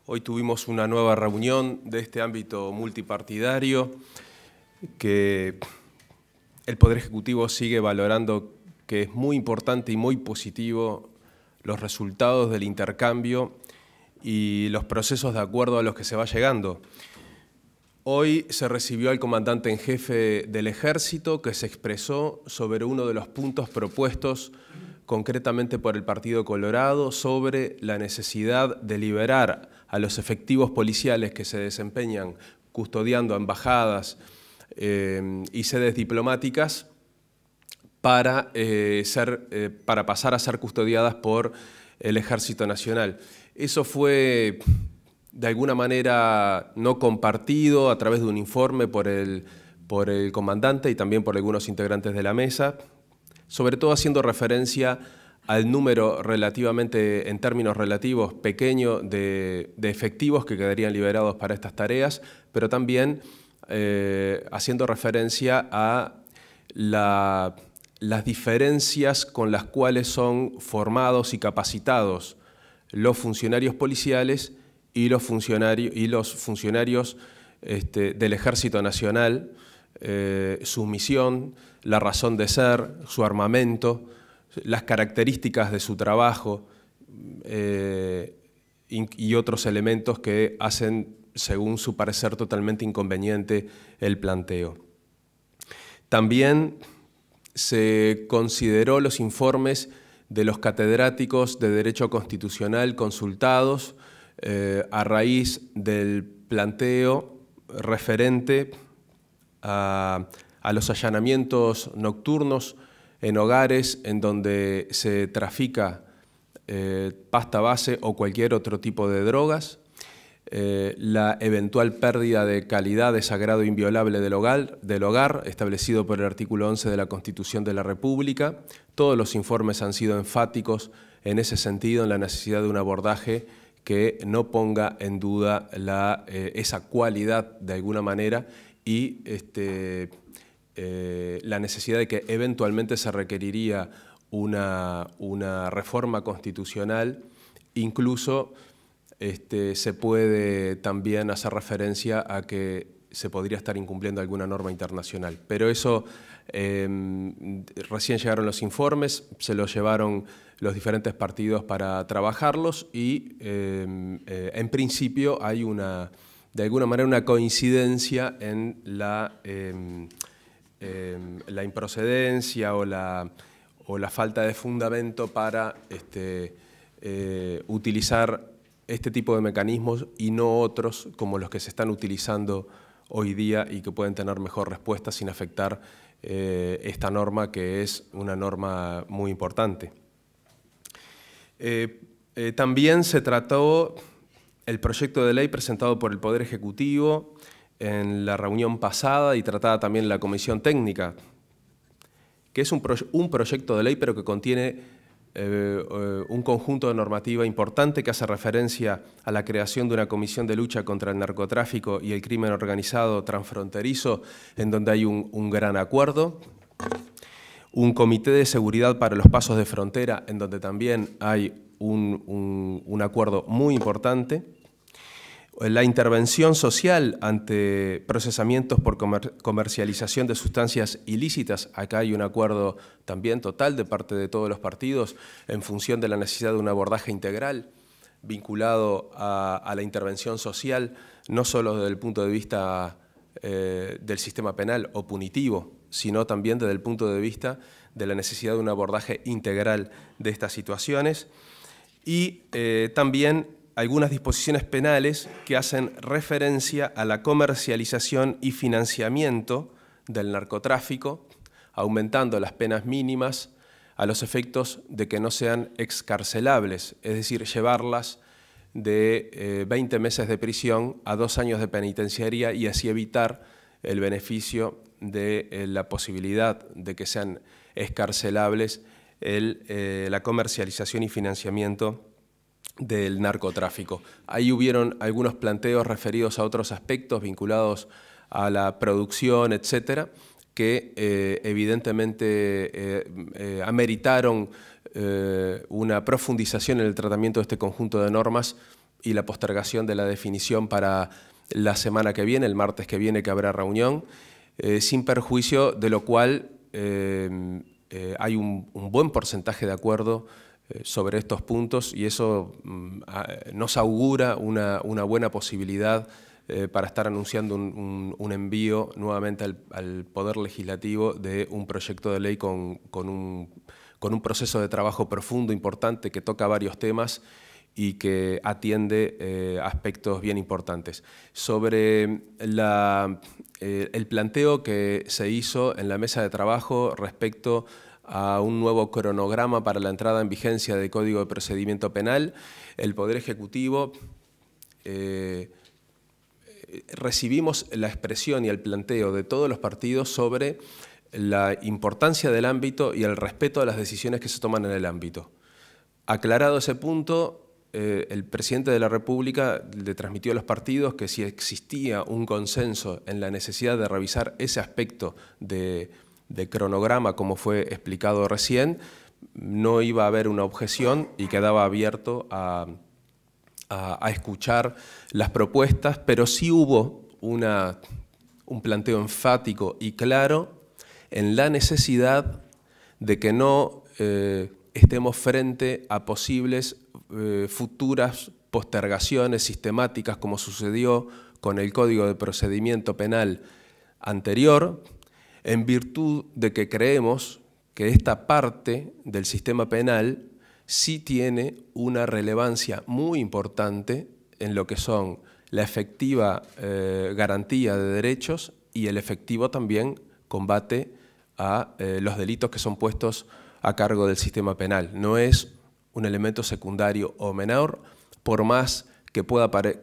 Hoy tuvimos una nueva reunión de este ámbito multipartidario que el Poder Ejecutivo sigue valorando que es muy importante y muy positivo los resultados del intercambio y los procesos de acuerdo a los que se va llegando. Hoy se recibió al comandante en jefe del Ejército, que se expresó sobre uno de los puntos propuestos concretamente por el Partido Colorado sobre la necesidad de liberar a los efectivos policiales que se desempeñan custodiando embajadas y sedes diplomáticas para pasar a ser custodiadas por el Ejército Nacional. Eso fue de alguna manera no compartido a través de un informe por el comandante y también por algunos integrantes de la mesa, sobre todo haciendo referencia al número relativamente, en términos relativos, pequeño de efectivos que quedarían liberados para estas tareas, pero también haciendo referencia a las diferencias con las cuales son formados y capacitados los funcionarios policiales y los funcionarios del Ejército Nacional, su misión, la razón de ser, su armamento, las características de su trabajo y otros elementos que hacen, según su parecer, totalmente inconveniente el planteo. También se consideró los informes de los catedráticos de Derecho Constitucional consultados a raíz del planteo referente a los allanamientos nocturnos en hogares en donde se trafica pasta base o cualquier otro tipo de drogas, la eventual pérdida de calidad de sagrado inviolable del hogar, establecido por el artículo 11 de la Constitución de la República. Todos los informes han sido enfáticos en ese sentido, en la necesidad de un abordaje que no ponga en duda esa cualidad de alguna manera y la necesidad de que eventualmente se requeriría una reforma constitucional. Incluso se puede también hacer referencia a que se podría estar incumpliendo alguna norma internacional. Pero eso, recién llegaron los informes, se los llevaron los diferentes partidos para trabajarlos y en principio hay de alguna manera una coincidencia en la improcedencia o la falta de fundamento para utilizar este tipo de mecanismos y no otros como los que se están utilizando hoy día y que pueden tener mejor respuesta sin afectar esta norma, que es una norma muy importante. También se trató el proyecto de ley presentado por el Poder Ejecutivo en la reunión pasada y tratada también en la Comisión Técnica, que es un proyecto de ley pero que contiene un conjunto de normativa importante que hace referencia a la creación de una comisión de lucha contra el narcotráfico y el crimen organizado transfronterizo, en donde hay un gran acuerdo, un comité de seguridad para los pasos de frontera, en donde también hay un acuerdo muy importante, la intervención social ante procesamientos por comercialización de sustancias ilícitas. Acá hay un acuerdo también total de parte de todos los partidos en función de la necesidad de un abordaje integral vinculado a la intervención social, no solo desde el punto de vista del sistema penal o punitivo, sino también desde el punto de vista de la necesidad de un abordaje integral de estas situaciones. Y también algunas disposiciones penales que hacen referencia a la comercialización y financiamiento del narcotráfico, aumentando las penas mínimas a los efectos de que no sean excarcelables, es decir, llevarlas de 20 meses de prisión a 2 años de penitenciaría y así evitar el beneficio de la posibilidad de que sean excarcelables la comercialización y financiamiento del narcotráfico. Ahí hubieron algunos planteos referidos a otros aspectos vinculados a la producción, etcétera, que evidentemente ameritaron una profundización en el tratamiento de este conjunto de normas y la postergación de la definición para la semana que viene, el martes que viene que habrá reunión, sin perjuicio de lo cual hay un buen porcentaje de acuerdo sobre estos puntos y eso nos augura una buena posibilidad para estar anunciando un envío nuevamente al Poder Legislativo de un proyecto de ley con un proceso de trabajo profundo, importante, que toca varios temas y que atiende aspectos bien importantes. Sobre el planteo que se hizo en la mesa de trabajo respecto a un nuevo cronograma para la entrada en vigencia del Código de Procedimiento Penal, el Poder Ejecutivo recibimos la expresión y el planteo de todos los partidos sobre la importancia del ámbito y el respeto a las decisiones que se toman en el ámbito. Aclarado ese punto, el presidente de la República le transmitió a los partidos que si existía un consenso en la necesidad de revisar ese aspecto de cronograma, como fue explicado recién, no iba a haber una objeción y quedaba abierto a escuchar las propuestas, pero sí hubo un planteo enfático y claro en la necesidad de que no estemos frente a posibles futuras postergaciones sistemáticas como sucedió con el Código de Procedimiento Penal anterior, en virtud de que creemos que esta parte del sistema penal sí tiene una relevancia muy importante en lo que son la efectiva garantía de derechos y el efectivo también combate a los delitos que son puestos a cargo del sistema penal. No es un elemento secundario o menor, por más que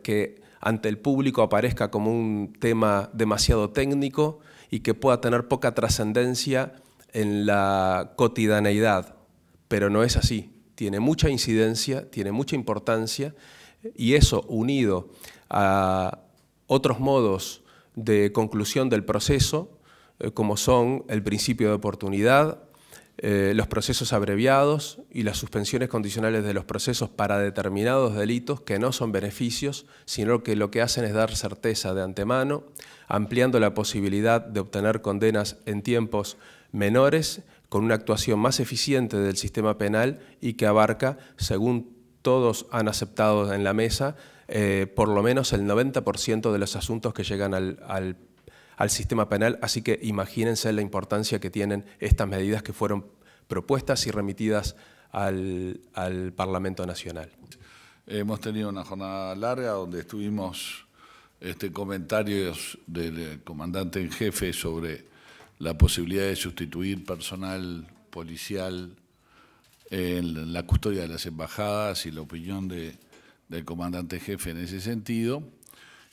que ante el público aparezca como un tema demasiado técnico y que pueda tener poca trascendencia en la cotidianeidad, pero no es así. Tiene mucha incidencia, tiene mucha importancia y eso unido a otros modos de conclusión del proceso, como son el principio de oportunidad, los procesos abreviados y las suspensiones condicionales de los procesos para determinados delitos que no son beneficios, sino que lo que hacen es dar certeza de antemano, ampliando la posibilidad de obtener condenas en tiempos menores, con una actuación más eficiente del sistema penal y que abarca, según todos han aceptado en la mesa, por lo menos el 90% de los asuntos que llegan al sistema penal, así que imagínense la importancia que tienen estas medidas que fueron propuestas y remitidas al Parlamento Nacional. Hemos tenido una jornada larga donde estuvimos comentarios del comandante en jefe sobre la posibilidad de sustituir personal policial en la custodia de las embajadas y la opinión del comandante en jefe en ese sentido.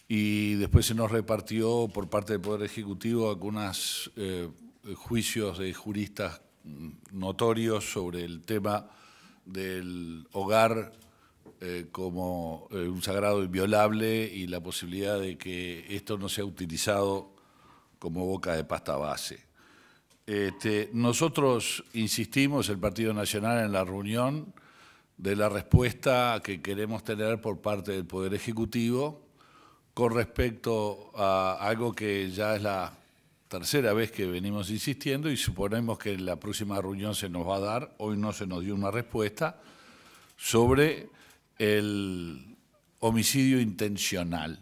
Y después se nos repartió por parte del Poder Ejecutivo algunos juicios de juristas notorios sobre el tema del hogar como un sagrado inviolable y la posibilidad de que esto no sea utilizado como boca de pasta base. Nosotros insistimos, el Partido Nacional, en la reunión de la respuesta que queremos tener por parte del Poder Ejecutivo con respecto a algo que ya es la tercera vez que venimos insistiendo y suponemos que en la próxima reunión se nos va a dar, hoy no se nos dio una respuesta, sobre el homicidio intencional.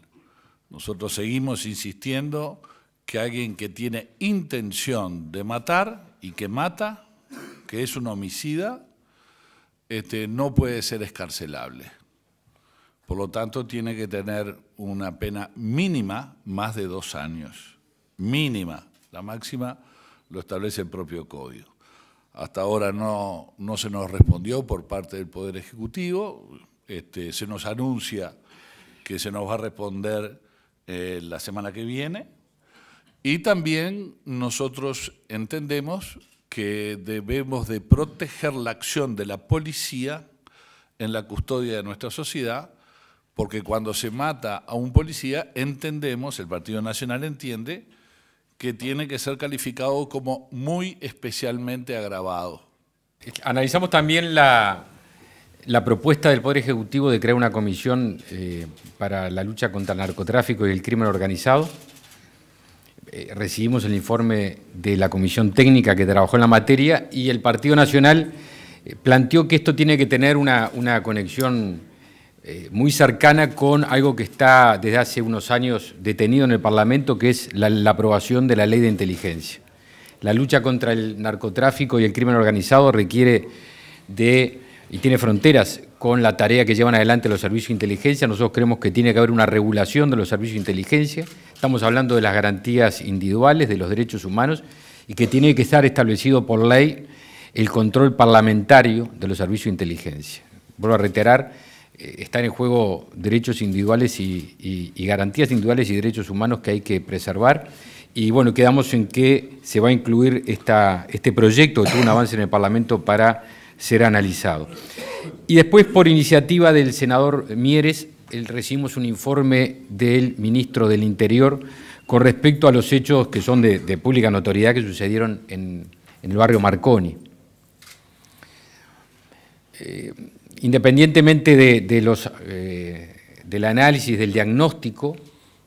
Nosotros seguimos insistiendo que alguien que tiene intención de matar y que mata, que es un homicida, no puede ser excarcelable. Por lo tanto, tiene que tener una pena mínima más de 2 años. Mínima. La máxima lo establece el propio Código. Hasta ahora no se nos respondió por parte del Poder Ejecutivo. Se nos anuncia que se nos va a responder la semana que viene. Y también nosotros entendemos que debemos de proteger la acción de la policía en la custodia de nuestra sociedad, porque cuando se mata a un policía, entendemos, el Partido Nacional entiende, que tiene que ser calificado como muy especialmente agravado. Analizamos también la propuesta del Poder Ejecutivo de crear una comisión para la lucha contra el narcotráfico y el crimen organizado. Recibimos el informe de la comisión técnica que trabajó en la materia y el Partido Nacional planteó que esto tiene que tener una conexión muy cercana con algo que está desde hace unos años detenido en el Parlamento, que es la aprobación de la ley de inteligencia. La lucha contra el narcotráfico y el crimen organizado requiere y tiene fronteras con la tarea que llevan adelante los servicios de inteligencia. Nosotros creemos que tiene que haber una regulación de los servicios de inteligencia. Estamos hablando de las garantías individuales, de los derechos humanos, y que tiene que estar establecido por ley el control parlamentario de los servicios de inteligencia. Vuelvo a reiterar, están en juego derechos individuales y garantías individuales y derechos humanos que hay que preservar. Y bueno, quedamos en que se va a incluir este proyecto que tuvo un avance en el Parlamento para ser analizado. Y después, por iniciativa del senador Mieres, recibimos un informe del ministro del Interior con respecto a los hechos que son de pública notoriedad que sucedieron en el barrio Marconi. Independientemente del análisis, del diagnóstico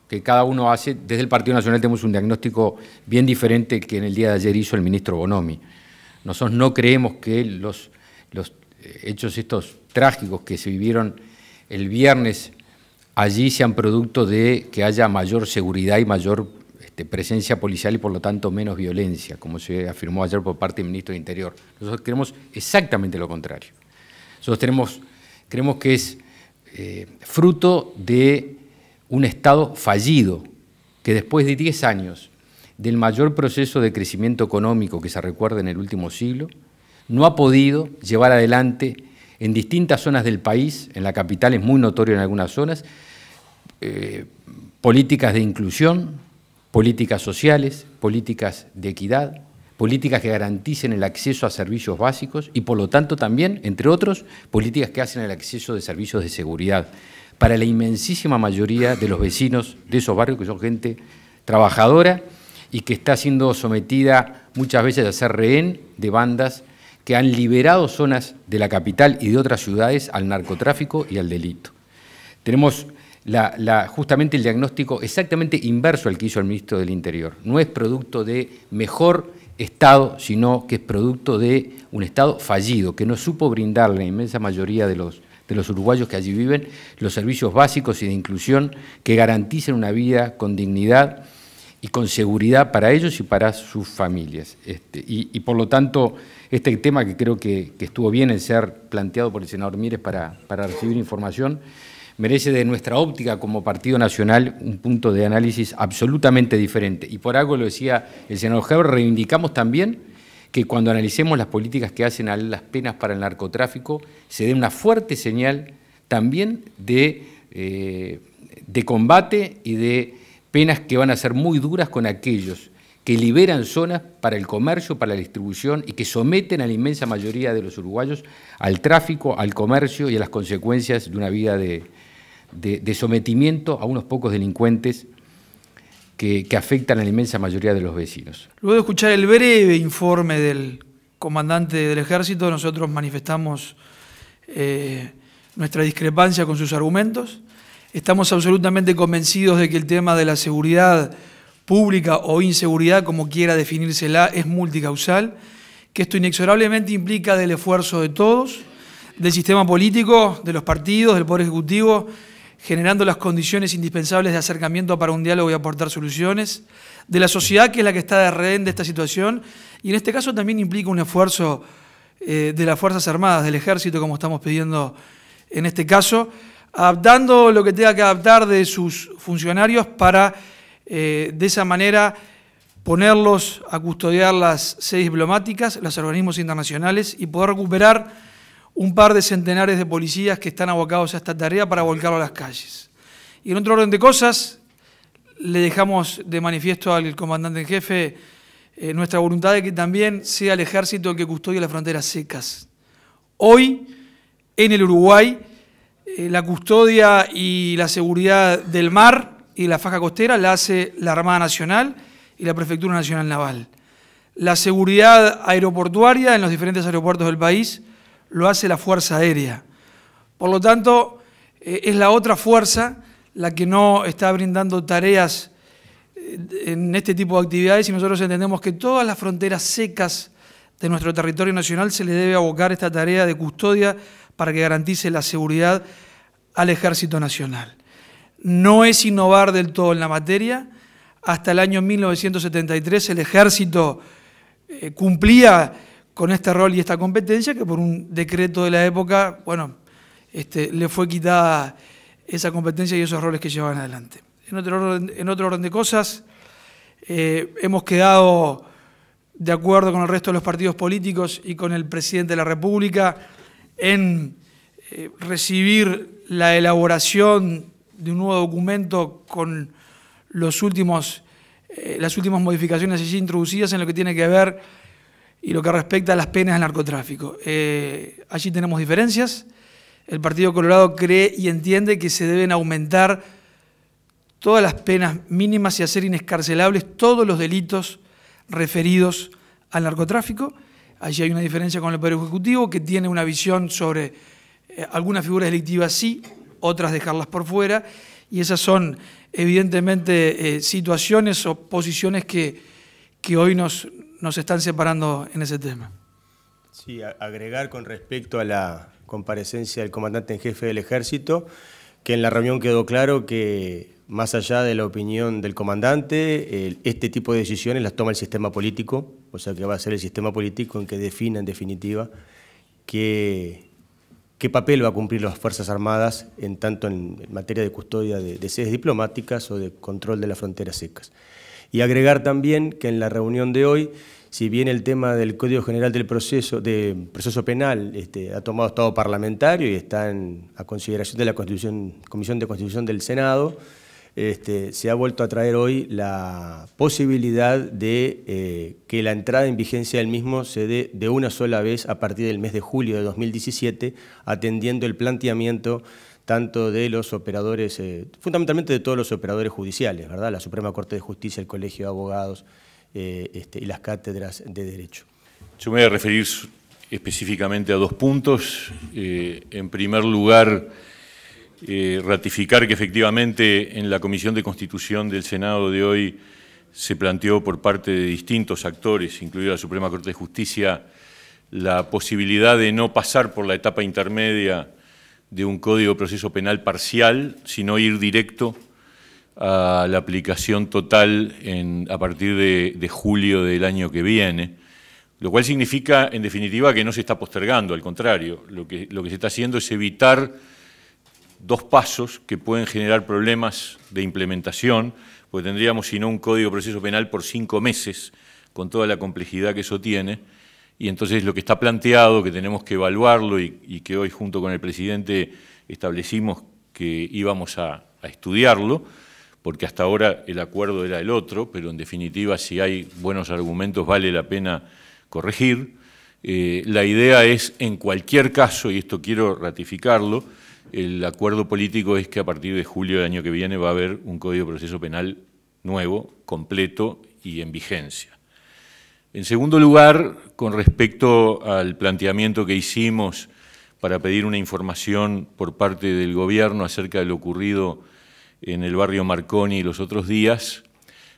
que cada uno hace, desde el Partido Nacional tenemos un diagnóstico bien diferente que en el día de ayer hizo el ministro Bonomi. Nosotros no creemos que los hechos estos trágicos que se vivieron el viernes allí sean producto de que haya mayor seguridad y mayor presencia policial y por lo tanto menos violencia, como se afirmó ayer por parte del ministro del Interior. Nosotros creemos exactamente lo contrario. Nosotros creemos que es fruto de un Estado fallido, que después de 10 años del mayor proceso de crecimiento económico que se recuerda en el último siglo, no ha podido llevar adelante en distintas zonas del país, en la capital es muy notorio en algunas zonas, políticas de inclusión, políticas sociales, políticas de equidad, políticas que garanticen el acceso a servicios básicos y por lo tanto también, entre otros, políticas que hacen el acceso de servicios de seguridad para la inmensísima mayoría de los vecinos de esos barrios, que son gente trabajadora y que está siendo sometida muchas veces a ser rehén de bandas que han liberado zonas de la capital y de otras ciudades al narcotráfico y al delito. Tenemos justamente el diagnóstico exactamente inverso al que hizo el ministro del Interior. No es producto de mejor Estado, sino que es producto de un Estado fallido, que no supo brindarle a la inmensa mayoría de los uruguayos que allí viven los servicios básicos y de inclusión que garanticen una vida con dignidad y con seguridad para ellos y para sus familias. Y por lo tanto, este tema que creo que estuvo bien en ser planteado por el senador Mieres para recibir información, merece de nuestra óptica como Partido Nacional un punto de análisis absolutamente diferente. Y por algo lo decía el senador Heber, reivindicamos también que cuando analicemos las políticas que hacen a las penas para el narcotráfico, se dé una fuerte señal también de combate y de penas que van a ser muy duras con aquellos que liberan zonas para el comercio, para la distribución y que someten a la inmensa mayoría de los uruguayos al tráfico, al comercio y a las consecuencias de una vida de sometimiento a unos pocos delincuentes que afectan a la inmensa mayoría de los vecinos. Luego de escuchar el breve informe del comandante del Ejército, nosotros manifestamos nuestra discrepancia con sus argumentos. Estamos absolutamente convencidos de que el tema de la seguridad pública o inseguridad, como quiera definírsela, es multicausal, que esto inexorablemente implica del esfuerzo de todos, del sistema político, de los partidos, del Poder Ejecutivo, generando las condiciones indispensables de acercamiento para un diálogo y aportar soluciones, de la sociedad, que es la que está de rehén de esta situación, y en este caso también implica un esfuerzo de las Fuerzas Armadas, del Ejército, como estamos pidiendo en este caso, adaptando lo que tenga que adaptar de sus funcionarios para, de esa manera, ponerlos a custodiar las sedes diplomáticas, los organismos internacionales y poder recuperar un par de centenares de policías que están abocados a esta tarea para volcarlo a las calles. Y en otro orden de cosas, le dejamos de manifiesto al comandante en jefe nuestra voluntad de que también sea el Ejército el que custodie las fronteras secas. Hoy, en el Uruguay, la custodia y la seguridad del mar y la faja costera la hace la Armada Nacional y la Prefectura Nacional Naval. La seguridad aeroportuaria en los diferentes aeropuertos del país lo hace la Fuerza Aérea. Por lo tanto, es la otra fuerza la que no está brindando tareas en este tipo de actividades, y nosotros entendemos que todas las fronteras secas de nuestro territorio nacional se le debe abocar esta tarea de custodia para que garantice la seguridad al Ejército Nacional. No es innovar del todo en la materia. Hasta el año 1973 el Ejército cumplía con este rol y esta competencia, que por un decreto de la época, bueno, le fue quitada esa competencia y esos roles que llevaban adelante. En otro orden de cosas, hemos quedado de acuerdo con el resto de los partidos políticos y con el presidente de la República en recibir la elaboración de un nuevo documento con las últimas modificaciones allí introducidas en lo que tiene que ver y lo que respecta a las penas del narcotráfico. Allí tenemos diferencias. El Partido Colorado cree y entiende que se deben aumentar todas las penas mínimas y hacer inescarcelables todos los delitos referidos al narcotráfico. Allí hay una diferencia con el Poder Ejecutivo, que tiene una visión sobre algunas figuras delictivas sí, otras dejarlas por fuera, y esas son evidentemente situaciones o posiciones que hoy nos están separando en ese tema. Sí, agregar con respecto a la comparecencia del comandante en jefe del Ejército, que en la reunión quedó claro que más allá de la opinión del comandante, este tipo de decisiones las toma el sistema político, o sea que va a ser el sistema político en que defina en definitiva qué papel va a cumplir las Fuerzas Armadas tanto en materia de custodia de sedes diplomáticas o de control de las fronteras secas. Y agregar también que en la reunión de hoy, si bien el tema del Código General del Proceso Penal ha tomado estado parlamentario y está a consideración de la Comisión de Constitución del Senado, se ha vuelto a traer hoy la posibilidad de que la entrada en vigencia del mismo se dé de una sola vez a partir del mes de julio de 2017, atendiendo el planteamiento tanto de los operadores, fundamentalmente de todos los operadores judiciales, ¿verdad? La Suprema Corte de Justicia, el Colegio de Abogados y las cátedras de Derecho. Yo me voy a referir específicamente a dos puntos. En primer lugar, ratificar que efectivamente en la Comisión de Constitución del Senado de hoy se planteó por parte de distintos actores, incluida la Suprema Corte de Justicia, la posibilidad de no pasar por la etapa intermedia de un Código de Proceso Penal parcial, sino ir directo a la aplicación total a partir de julio del año que viene, lo cual significa, en definitiva, que no se está postergando, al contrario, lo que se está haciendo es evitar dos pasos que pueden generar problemas de implementación, porque tendríamos, si no, un Código de Proceso Penal por 5 meses, con toda la complejidad que eso tiene, y entonces lo que está planteado, que tenemos que evaluarlo y que hoy junto con el presidente establecimos que íbamos a estudiarlo, porque hasta ahora el acuerdo era el otro, pero en definitiva si hay buenos argumentos vale la pena corregir. La idea es, en cualquier caso, y esto quiero ratificarlo, el acuerdo político es que a partir de julio del año que viene va a haber un Código de Proceso Penal nuevo, completo y en vigencia. En segundo lugar, con respecto al planteamiento que hicimos para pedir una información por parte del Gobierno acerca de lo ocurrido en el barrio Marconi los otros días,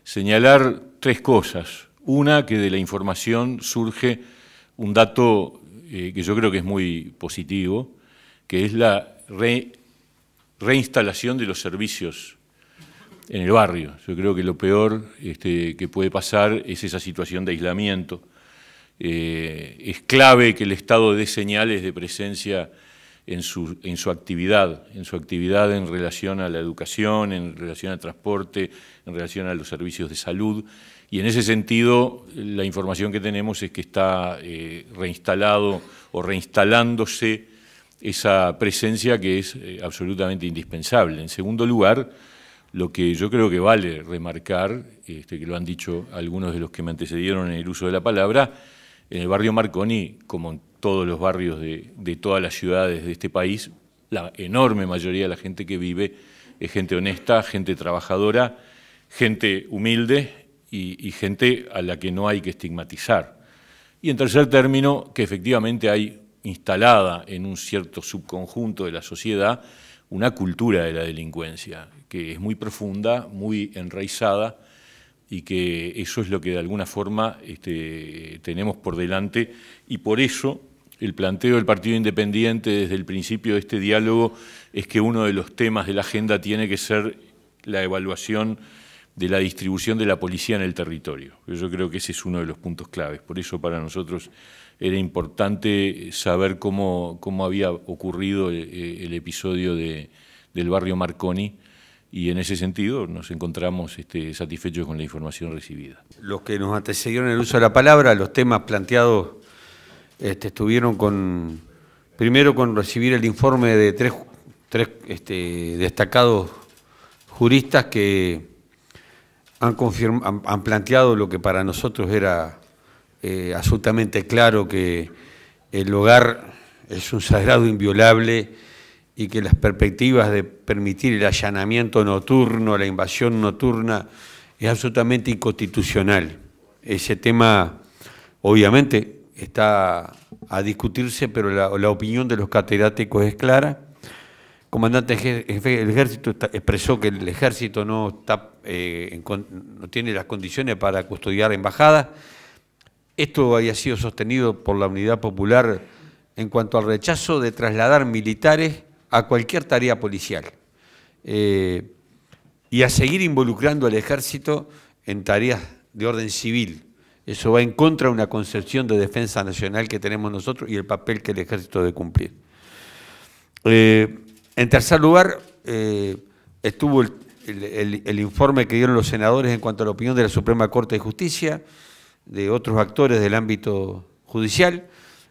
señalar 3 cosas. Una, que de la información surge un dato que yo creo que es muy positivo, que es la reinstalación de los servicios en el barrio. Yo creo que lo peor que puede pasar es esa situación de aislamiento. Es clave que el Estado dé señales de presencia en su actividad en relación a la educación, en relación al transporte, en relación a los servicios de salud. Y en ese sentido, la información que tenemos es que está reinstalado o reinstalándose esa presencia que es absolutamente indispensable. En segundo lugar, lo que yo creo que vale remarcar, que lo han dicho algunos de los que me antecedieron en el uso de la palabra, en el barrio Marconi, como en todos los barrios de todas las ciudades de este país, la enorme mayoría de la gente que vive es gente honesta, gente trabajadora, gente humilde y gente a la que no hay que estigmatizar. Y en tercer término, que efectivamente hay instalada en un cierto subconjunto de la sociedad una cultura de la delincuencia, que es muy profunda, muy enraizada, y que eso es lo que de alguna forma tenemos por delante, y por eso el planteo del Partido Independiente desde el principio de este diálogo es que uno de los temas de la agenda tiene que ser la evaluación de la distribución de la policía en el territorio. Yo creo que ese es uno de los puntos claves. Por eso para nosotros era importante saber cómo había ocurrido el episodio del barrio Marconi, y en ese sentido nos encontramos satisfechos con la información recibida. Los que nos antecedieron en el uso de la palabra, los temas planteados estuvieron primero con recibir el informe de tres destacados juristas que han planteado lo que para nosotros era absolutamente claro, que el hogar es un sagrado inviolable y que las perspectivas de permitir el allanamiento nocturno, la invasión nocturna, es absolutamente inconstitucional. Ese tema, obviamente, está a discutirse, pero la opinión de los catedráticos es clara. El comandante jefe del Ejército expresó que el Ejército no tiene las condiciones para custodiar embajadas. Esto había sido sostenido por la Unidad Popular en cuanto al rechazo de trasladar militares a cualquier tarea policial y a seguir involucrando al Ejército en tareas de orden civil. Eso va en contra de una concepción de defensa nacional que tenemos nosotros y el papel que el Ejército debe cumplir. En tercer lugar, estuvo el informe que dieron los senadores en cuanto a la opinión de la Suprema Corte de Justicia, de otros actores del ámbito judicial.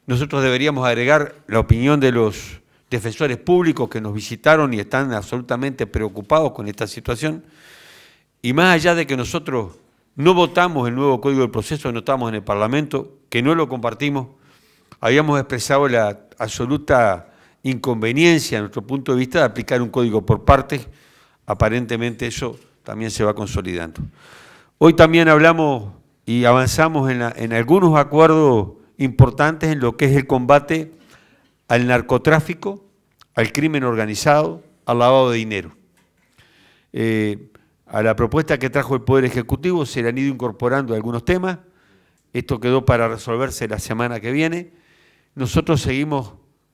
Nosotros deberíamos agregar la opinión de los defensores públicos que nos visitaron y están absolutamente preocupados con esta situación. Y más allá de que nosotros no votamos el nuevo Código del Proceso, no estamos en el Parlamento, que no lo compartimos, habíamos expresado la absoluta inconveniencia, a nuestro punto de vista, de aplicar un código por partes. Aparentemente eso también se va consolidando. Hoy también hablamos y avanzamos en algunos acuerdos importantes en lo que es el combate al narcotráfico, al crimen organizado, al lavado de dinero. A la propuesta que trajo el Poder Ejecutivo se le han ido incorporando algunos temas. Esto quedó para resolverse la semana que viene. Nosotros seguimos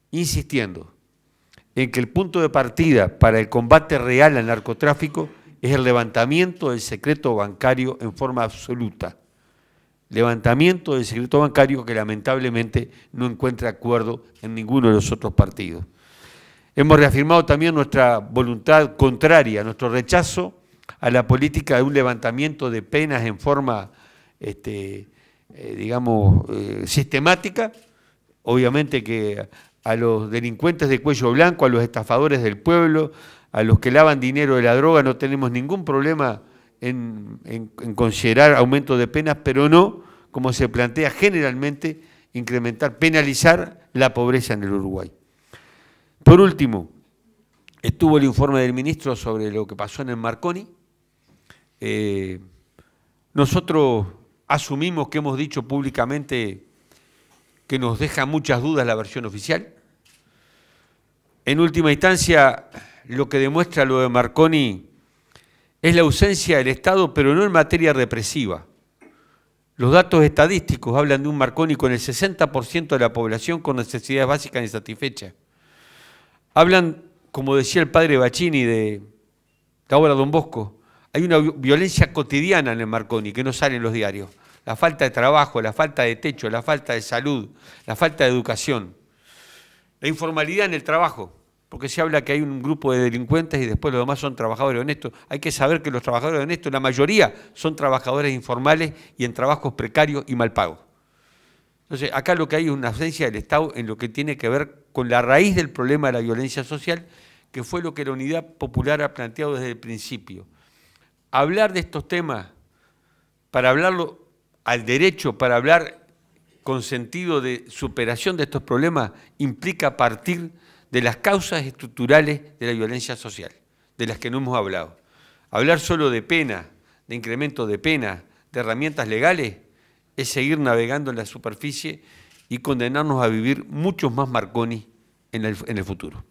insistiendo en que el punto de partida para el combate real al narcotráfico es el levantamiento del secreto bancario en forma absoluta. Levantamiento del secreto bancario que lamentablemente no encuentra acuerdo en ninguno de los otros partidos. Hemos reafirmado también nuestra voluntad contraria, nuestro rechazo a la política de un levantamiento de penas en forma, sistemática. Obviamente que a los delincuentes de cuello blanco, a los estafadores del pueblo, a los que lavan dinero de la droga, no tenemos ningún problema en considerar aumento de penas, pero no, como se plantea generalmente, penalizar la pobreza en el Uruguay. Por último, estuvo el informe del ministro sobre lo que pasó en el Marconi. Nosotros asumimos que hemos dicho públicamente que nos deja muchas dudas la versión oficial. En última instancia, lo que demuestra lo de Marconi es la ausencia del Estado, pero no en materia represiva. Los datos estadísticos hablan de un Marconi con el 60% de la población con necesidades básicas insatisfechas. Hablan, como decía el padre Bacchini de la obra Don Bosco, hay una violencia cotidiana en el Marconi que no sale en los diarios. La falta de trabajo, la falta de techo, la falta de salud, la falta de educación. La informalidad en el trabajo, porque se habla que hay un grupo de delincuentes y después los demás son trabajadores honestos. Hay que saber que los trabajadores honestos, la mayoría, son trabajadores informales y en trabajos precarios y mal pagos. Entonces, acá lo que hay es una ausencia del Estado en lo que tiene que ver con la raíz del problema de la violencia social, que fue lo que la Unidad Popular ha planteado desde el principio. Hablar de estos temas, para hablarlo al derecho, para hablar con sentido de superación de estos problemas, implica partir de las causas estructurales de la violencia social, de las que no hemos hablado. Hablar solo de pena, de incremento de pena, de herramientas legales, es seguir navegando en la superficie y condenarnos a vivir muchos más Marconi en el futuro.